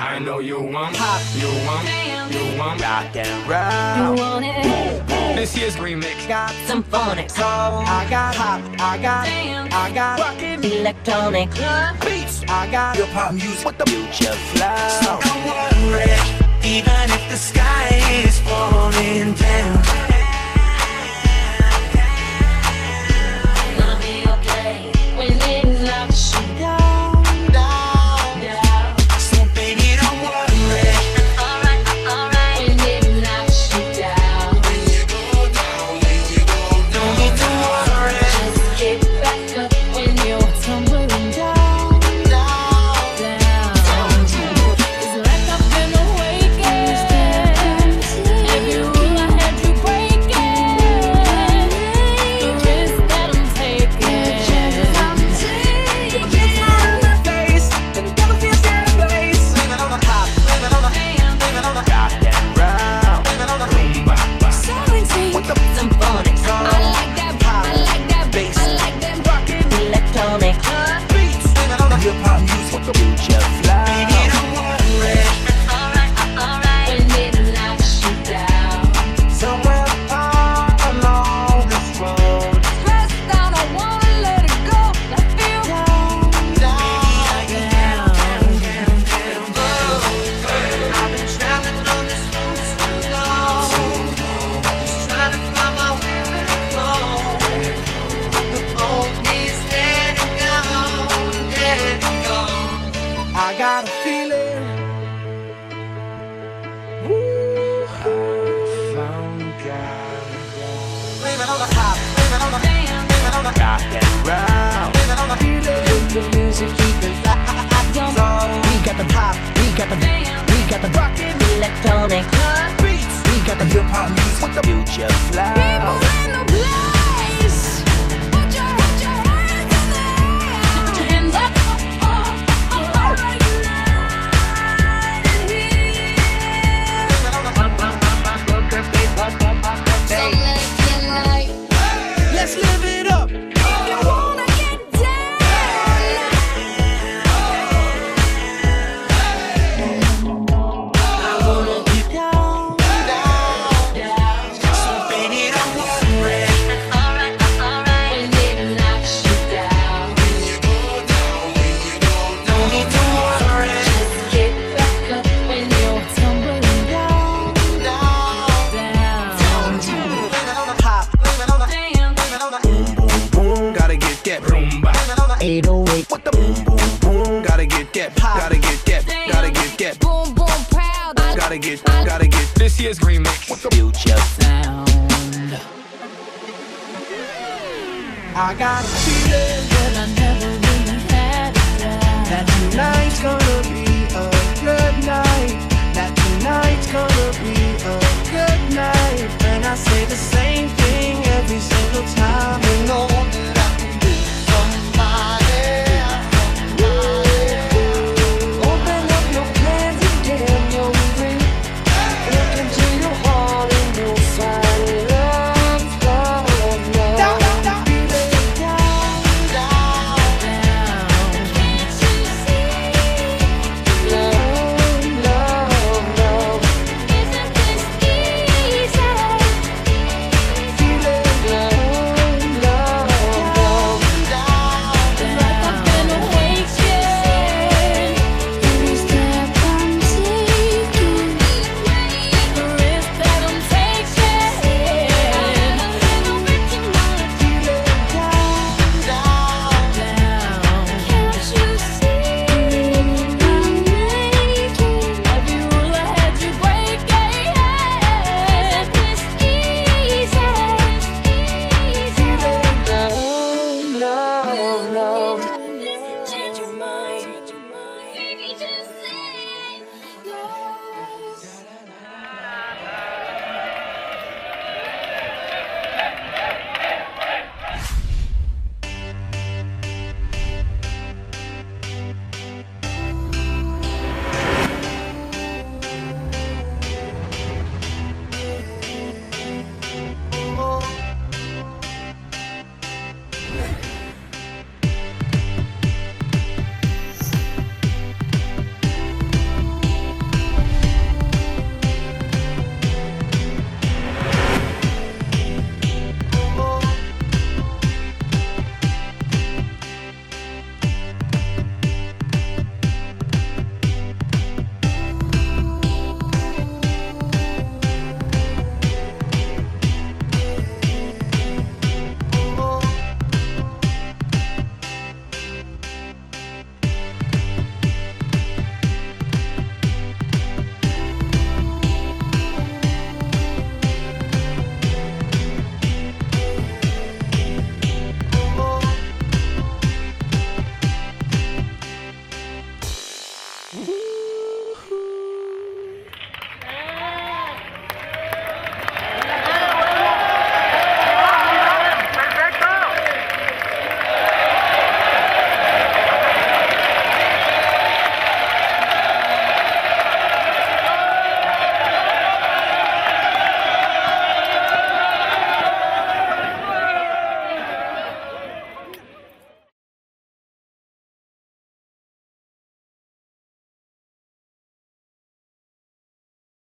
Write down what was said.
I know you want pop, you want rock and roll. You want it? This year's remix Got some phonics. I got pop, I got rockin' electronic beats. I got Your pop music with the future flow. So don't worry, even if the sky is falling down. Gonna be okay when it knocks you down. So baby, don't worry. Alright. When it knocks you down. When you go down. Don't need to worry. Just get back up when you're tumbling down. It's like I've been awakened. Every rule I had you breaking. The risk that I'm taking. The kids are in my face, and the devil feels out of place. Living on the top, living on the hand, living on the rock and roll. Living on the rumba. Selling tea, some phonics. I like that pop, I like that bass, I like that rockin' electronic Beats. Living on the hip hop music with the future flow. Baby, don't worry. Alright. When it knocks you down. Somewhere far along this road. Press down, I wanna let it go. I feel down. I've been traveling on this road so long. Just trying to find my way where to go. The old is dead and gone. I got a feeling. Ooh, I found God. Living on the top, living on the hand, living on the rock and roll. Living on the feeling. The music keeping fly. So We got the pop, we got the rockin' electronic beats. We got the Hip hop music with the future flow. people in the place. Put your hands in the air. Put your hands up. Let's live it up. If you wanna get down, I wanna get down. So baby, don't worry. Alright. When it knocks you down. Don't need to worry. Just get back up when you're tumbling down. Living on the top, living on the hand, living on the boom, boom, boom. Gotta get that rumba. Living on the 808. with the boom, boom, boom. Gotta get that, gotta get that, gotta get that. Boom, boom, proud. Gotta get this year's remix with the future. Sound. I got a feeling And I